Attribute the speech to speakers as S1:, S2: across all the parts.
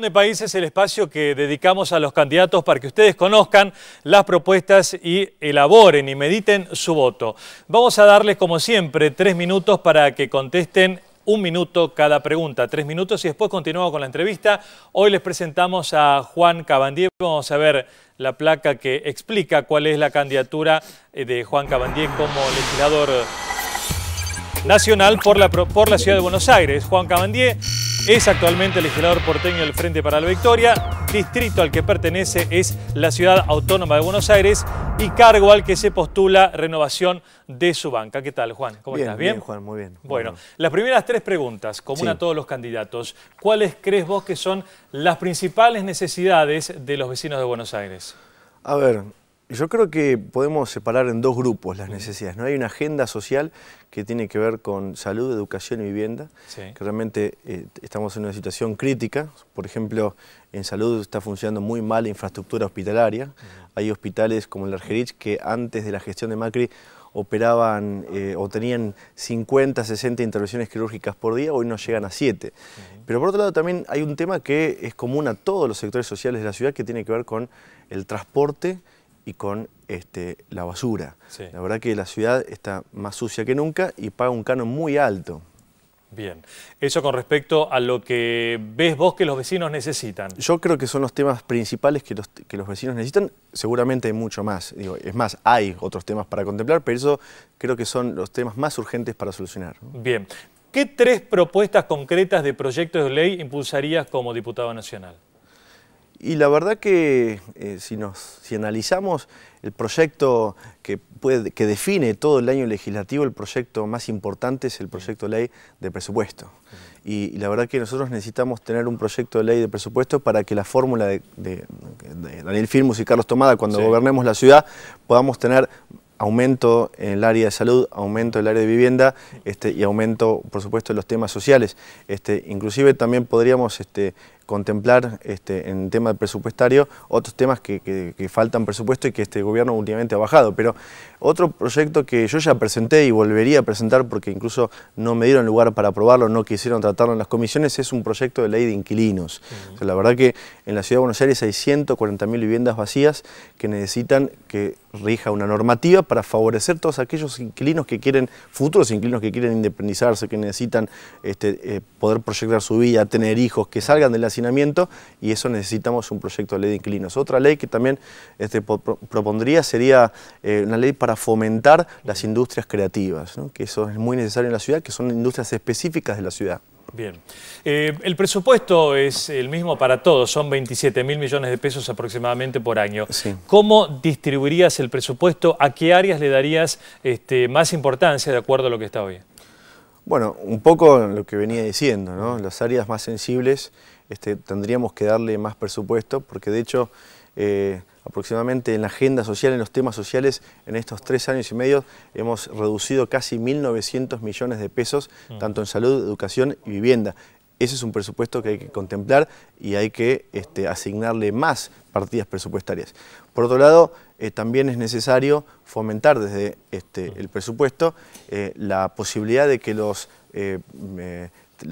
S1: De País es el espacio que dedicamos a los candidatos para que ustedes conozcan las propuestas y elaboren y mediten su voto. Vamos a darles, como siempre, 3 minutos para que contesten 1 minuto cada pregunta, 3 minutos y después continuamos con la entrevista. Hoy les presentamos a Juan Cabandier. Vamos a ver la placa que explica cuál es la candidatura de Juan Cabandier como legislador nacional por la Ciudad de Buenos Aires. Juan Cabandier es actualmente legislador porteño del Frente para la Victoria. Distrito al que pertenece es la Ciudad Autónoma de Buenos Aires y cargo al que se postula renovación de su banca. ¿Qué tal, Juan? ¿Cómo estás? ¿Bien?
S2: Bien, Juan, muy bien.
S1: Bueno, las primeras 3 preguntas, común a todos los candidatos. ¿Cuáles crees vos que son las principales necesidades de los vecinos de Buenos Aires?
S2: A ver, yo creo que podemos separar en 2 grupos las necesidades, ¿no? Hay una agenda social que tiene que ver con salud, educación y vivienda, que realmente estamos en una situación crítica. Por ejemplo, en salud está funcionando muy mal la infraestructura hospitalaria. Hay hospitales como el Argerich que antes de la gestión de Macri operaban o tenían 50, 60 intervenciones quirúrgicas por día, hoy no llegan a 7. Pero por otro lado también hay un tema que es común a todos los sectores sociales de la ciudad que tiene que ver con el transporte y con la basura. La verdad que la ciudad está más sucia que nunca y paga un canon muy alto.
S1: Bien. Eso con respecto a lo que ves vos que los vecinos necesitan.
S2: Yo creo que son los temas principales que los vecinos necesitan. Seguramente hay mucho más. Digo, es más, hay otros temas para contemplar, pero eso creo que son los temas más urgentes para solucionar, ¿no?
S1: Bien. ¿Qué 3 propuestas concretas de proyectos de ley impulsarías como diputado nacional?
S2: Y la verdad que si analizamos el proyecto que define todo el año legislativo, el proyecto más importante es el proyecto de ley de presupuesto. Y la verdad que nosotros necesitamos tener un proyecto de ley de presupuesto para que la fórmula de Daniel Filmus y Carlos Tomada, cuando gobernemos la ciudad, podamos tener aumento en el área de salud, aumento en el área de vivienda y aumento, por supuesto, en los temas sociales. Inclusive también podríamos contemplar en tema presupuestario otros temas que faltan presupuesto y que este gobierno últimamente ha bajado. Pero otro proyecto que yo ya presenté y volvería a presentar porque incluso no me dieron lugar para aprobarlo, no quisieron tratarlo en las comisiones, es un proyecto de ley de inquilinos. O sea, la verdad que en la Ciudad de Buenos Aires hay 140.000 viviendas vacías que necesitan que rija una normativa para favorecer todos aquellos inquilinos que quieren, futuros inquilinos que quieren independizarse, que necesitan poder proyectar su vida, tener hijos, que salgan del hacinamiento, y eso necesitamos un proyecto de ley de inquilinos. Otra ley que también propondría sería una ley para fomentar las industrias creativas, ¿no? Que eso es muy necesario en la ciudad, que son industrias específicas de la ciudad.
S1: Bien. El presupuesto es el mismo para todos, son 27.000 millones de pesos aproximadamente por año. ¿Cómo distribuirías el presupuesto? ¿A qué áreas le darías más importancia de acuerdo a lo que está hoy?
S2: Bueno, un poco lo que venía diciendo, ¿no? Las áreas más sensibles tendríamos que darle más presupuesto, porque de hecho aproximadamente en la agenda social, en los temas sociales, en estos 3 años y medio hemos reducido casi 1.900 millones de pesos, tanto en salud, educación y vivienda. Ese es un presupuesto que hay que contemplar y hay que asignarle más partidas presupuestarias. Por otro lado, también es necesario fomentar desde el presupuesto la posibilidad de que los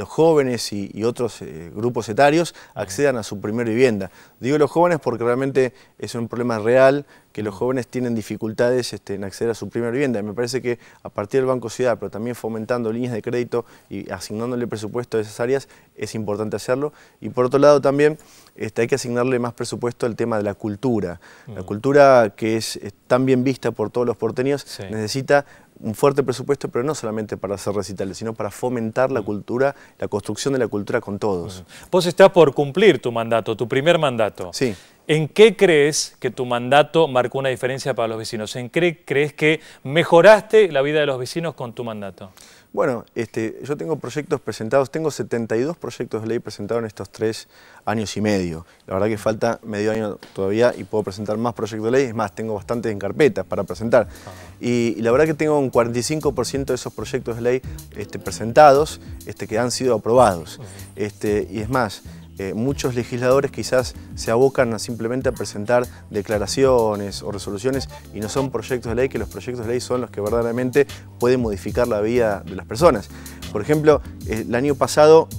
S2: jóvenes y otros grupos etarios accedan a su primera vivienda. Digo los jóvenes porque realmente es un problema real que los jóvenes tienen dificultades en acceder a su primera vivienda. Me parece que a partir del Banco Ciudad, pero también fomentando líneas de crédito y asignándole presupuesto a esas áreas, es importante hacerlo. Y por otro lado también hay que asignarle más presupuesto al tema de la cultura. La cultura, que es tan bien vista por todos los porteños, necesita un fuerte presupuesto, pero no solamente para hacer recitales, sino para fomentar la cultura, la construcción de la cultura con todos.
S1: Vos estás por cumplir tu mandato, tu primer mandato.
S2: Sí.
S1: ¿En qué crees que tu mandato marcó una diferencia para los vecinos? ¿En qué crees que mejoraste la vida de los vecinos con tu mandato?
S2: Bueno, yo tengo proyectos presentados, tengo 72 proyectos de ley presentados en estos 3 años y medio. La verdad que falta medio año todavía y puedo presentar más proyectos de ley, es más, tengo bastantes en carpetas para presentar. Y la verdad que tengo un 45% de esos proyectos de ley presentados que han sido aprobados. Y es más, muchos legisladores quizás se abocan simplemente a presentar declaraciones o resoluciones y no son proyectos de ley, que los proyectos de ley son los que verdaderamente pueden modificar la vida de las personas. Por ejemplo, el año pasado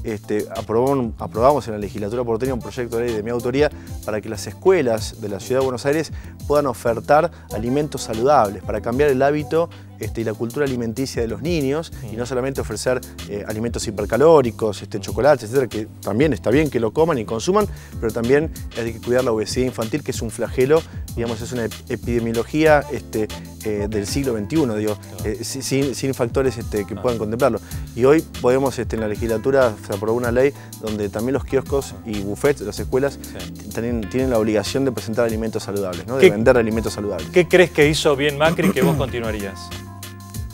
S2: aprobamos en la legislatura porteña un proyecto de ley de mi autoría para que las escuelas de la Ciudad de Buenos Aires puedan ofertar alimentos saludables, para cambiar el hábito y la cultura alimenticia de los niños y no solamente ofrecer alimentos hipercalóricos, chocolates, etcétera, que también está bien que lo coman y consuman, pero también hay que cuidar la obesidad infantil, que es un flagelo, digamos, es una epidemiología del siglo XXI, digo, sin factores que puedan contemplarlo. Y hoy podemos, en la legislatura se aprobó una ley donde también los kioscos y buffets de las escuelas tienen la obligación de presentar alimentos saludables, ¿no? De vender alimentos saludables.
S1: ¿Qué crees que hizo bien Macri que vos continuarías?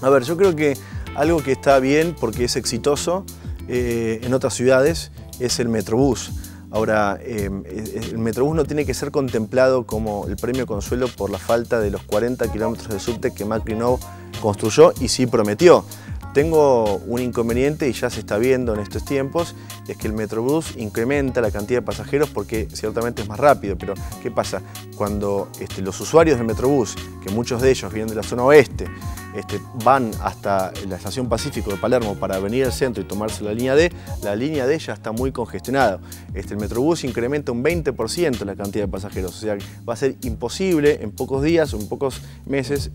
S2: A ver, yo creo que algo que está bien porque es exitoso en otras ciudades es el Metrobús. Ahora, el Metrobús no tiene que ser contemplado como el premio consuelo por la falta de los 40 kilómetros de subte que Macri no construyó y sí prometió. Tengo un inconveniente y ya se está viendo en estos tiempos, es que el Metrobús incrementa la cantidad de pasajeros porque ciertamente es más rápido, pero ¿qué pasa? Cuando los usuarios del Metrobús, que muchos de ellos vienen de la zona oeste, van hasta la estación Pacífico de Palermo para venir al centro y tomarse la línea D ya está muy congestionada. El Metrobús incrementa un 20% la cantidad de pasajeros, o sea, va a ser imposible en pocos días o en pocos meses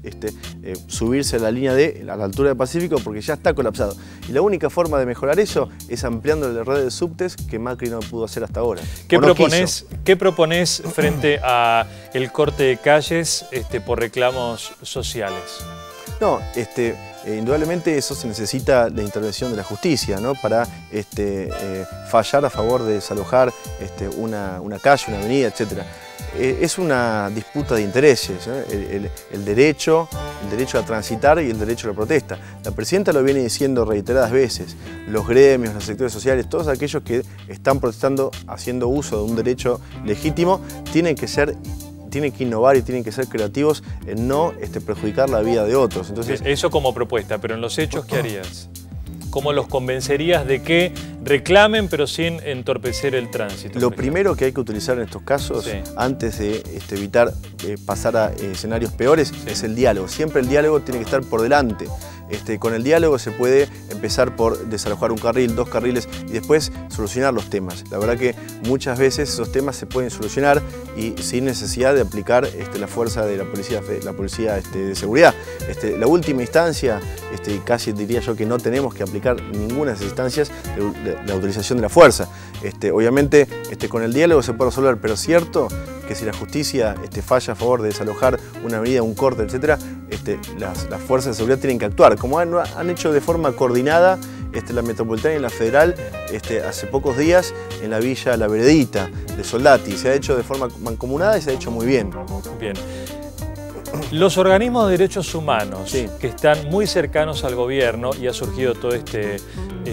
S2: subirse a la línea D a la altura del Pacífico porque ya está colapsado. Y la única forma de mejorar eso es ampliando la red de subtes que Macri no pudo hacer hasta ahora.
S1: ¿Qué proponés frente a el corte de calles por reclamos sociales?
S2: No, indudablemente eso se necesita de intervención de la justicia, ¿no? Para fallar a favor de desalojar una calle, una avenida, etc. Es una disputa de intereses, ¿no? El derecho a transitar y el derecho a la protesta. La presidenta lo viene diciendo reiteradas veces, los gremios, los sectores sociales, todos aquellos que están protestando haciendo uso de un derecho legítimo, tienen que innovar y tienen que ser creativos en no perjudicar la vida de otros. Entonces,
S1: eso como propuesta, pero en los hechos, ¿qué harías? ¿Cómo los convencerías de que reclamen pero sin entorpecer el tránsito?
S2: Lo primero que hay que utilizar en estos casos, antes de evitar pasar a escenarios peores, es el diálogo. Siempre el diálogo tiene que estar por delante. Con el diálogo se puede empezar por desalojar un carril, 2 carriles y después solucionar los temas. La verdad que muchas veces esos temas se pueden solucionar y sin necesidad de aplicar la fuerza de la policía de seguridad. La última instancia, casi diría yo que no tenemos que aplicar ninguna de esas instancias de la utilización de la fuerza. Obviamente con el diálogo se puede resolver, pero es cierto que si la justicia falla a favor de desalojar una avenida, un corte, etc., las fuerzas de seguridad tienen que actuar, como han hecho de forma coordinada la Metropolitana y la Federal hace pocos días en la Villa La Veredita de Soldati. Se ha hecho de forma mancomunada y se ha hecho muy bien.
S1: Bien. Los organismos de derechos humanos que están muy cercanos al gobierno, y ha surgido todo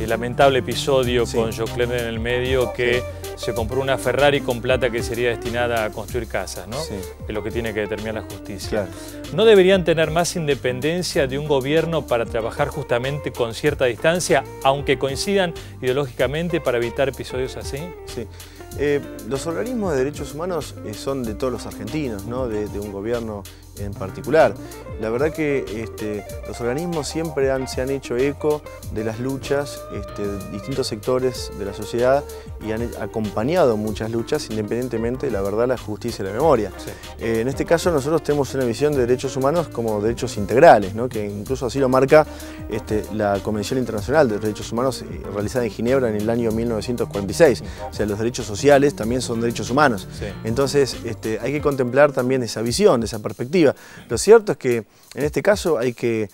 S1: lamentable episodio con Joclén en el medio, que se compró una Ferrari con plata que sería destinada a construir casas, ¿no? Que es lo que tiene que determinar la justicia. ¿No deberían tener más independencia de un gobierno para trabajar justamente con cierta distancia, aunque coincidan ideológicamente, para evitar episodios así?
S2: Sí. Los organismos de derechos humanos son de todos los argentinos, ¿no? De un gobierno en particular. La verdad que los organismos siempre se han hecho eco de las luchas de distintos sectores de la sociedad y han acompañado muchas luchas independientemente de la verdad, la justicia y la memoria. En este caso nosotros tenemos una visión de derechos humanos como derechos integrales, ¿no? Que incluso así lo marca la Convención Internacional de Derechos Humanos realizada en Ginebra en el año 1946. O sea, los derechos sociales también son derechos humanos. Entonces hay que contemplar también esa visión, esa perspectiva. Lo cierto es que en este caso hay que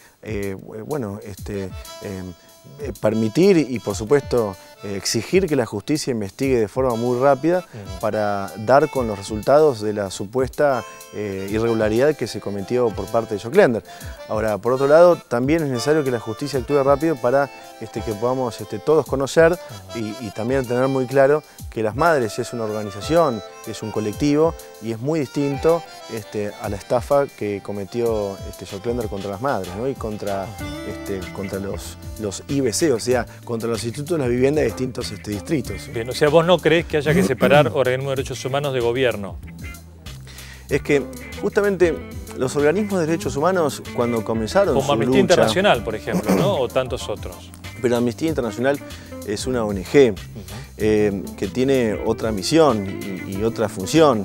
S2: permitir y por supuesto exigir que la justicia investigue de forma muy rápida para dar con los resultados de la supuesta irregularidad que se cometió por parte de Joclén. Ahora, por otro lado, también es necesario que la justicia actúe rápido para que podamos todos conocer y también tener muy claro que que las madres es una organización, es un colectivo y es muy distinto a la estafa que cometió Joclender contra las madres, ¿no? Y contra los IBC, o sea, contra los institutos de la vivienda de distintos distritos.
S1: Bien, o sea, vos no creés que haya que separar organismos de derechos humanos de gobierno.
S2: Es que justamente los organismos de derechos humanos, cuando comenzaron
S1: como
S2: su
S1: Amnistía
S2: lucha,
S1: Internacional, por ejemplo, ¿no? O tantos otros.
S2: Pero Amnistía Internacional es una ONG que tiene otra misión y otra función.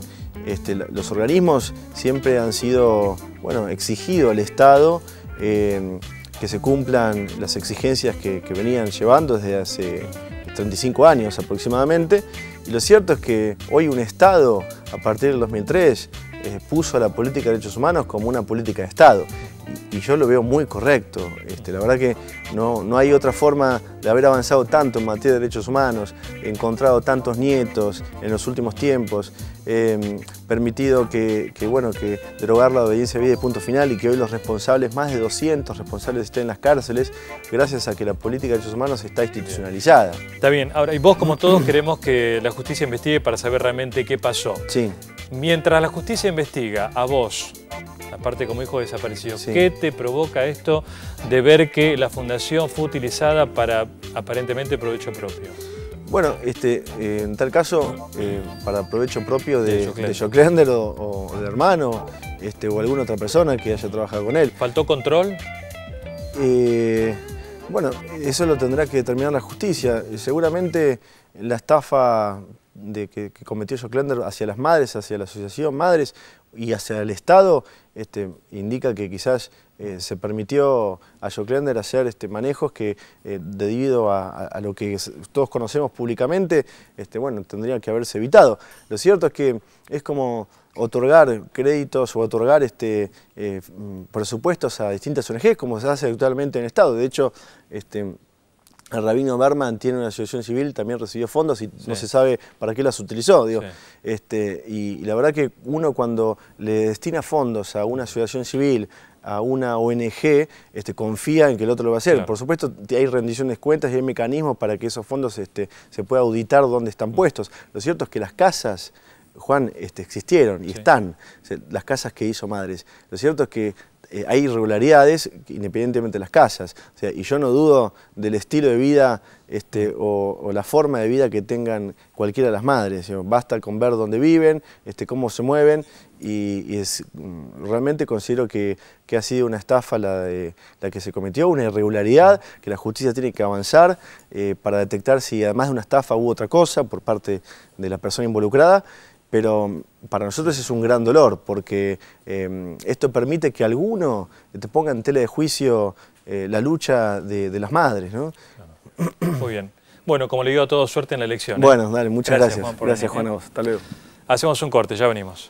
S2: Los organismos siempre han sido, bueno, exigido al Estado que se cumplan las exigencias que venían llevando desde hace 35 años aproximadamente. Y lo cierto es que hoy un Estado, a partir del 2003, puso a la política de derechos humanos como una política de Estado. Y yo lo veo muy correcto. La verdad que no hay otra forma de haber avanzado tanto en materia de derechos humanos, encontrado tantos nietos en los últimos tiempos, permitido que derogar la obediencia de vida y punto final, y que hoy los responsables, más de 200 responsables, estén en las cárceles, gracias a que la política de derechos humanos está institucionalizada.
S1: Está bien. Ahora, y vos, como todos, queremos que la justicia investigue para saber realmente qué pasó.
S2: Sí.
S1: Mientras la justicia investiga, a vos, aparte como hijo desaparecido,
S2: sí,
S1: ¿qué te provoca esto de ver que la fundación fue utilizada para aparentemente provecho propio?
S2: Bueno, en tal caso, para provecho propio de Joclender o del hermano, o alguna otra persona que haya trabajado con él.
S1: ¿Faltó control?
S2: Bueno, eso lo tendrá que determinar la justicia. Seguramente la estafa que cometió Joclender hacia las madres, hacia la asociación Madres y hacia el Estado, indica que quizás se permitió a Joclender hacer manejos que, debido a lo que todos conocemos públicamente, bueno, tendrían que haberse evitado. Lo cierto es que es como otorgar créditos o otorgar presupuestos a distintas ONGs, como se hace actualmente en el Estado. De hecho, el rabino Berman tiene una asociación civil, también recibió fondos y no se sabe para qué las utilizó. Digo. Y la verdad que uno, cuando le destina fondos a una asociación civil, a una ONG, confía en que el otro lo va a hacer. Claro. Por supuesto, hay rendición de cuentas y hay mecanismos para que esos fondos se pueda auditar dónde están puestos. Lo cierto es que las casas, Juan, existieron y están, las casas que hizo Madres. Lo cierto es que hay irregularidades independientemente de las casas. O sea, y yo no dudo del estilo de vida o la forma de vida que tengan cualquiera de las madres. Basta con ver dónde viven, cómo se mueven, y realmente considero que ha sido una estafa la que se cometió, una irregularidad que la justicia tiene que avanzar para detectar si además de una estafa hubo otra cosa por parte de la persona involucrada. Pero para nosotros es un gran dolor, porque esto permite que alguno te ponga en tela de juicio la lucha de las madres, ¿no?
S1: Claro. Muy bien. Bueno, como le digo a todos, suerte en la elección.
S2: Bueno, dale, muchas gracias.
S1: Gracias,
S2: Juan, a vos. Hasta luego.
S1: Hacemos un corte, ya venimos.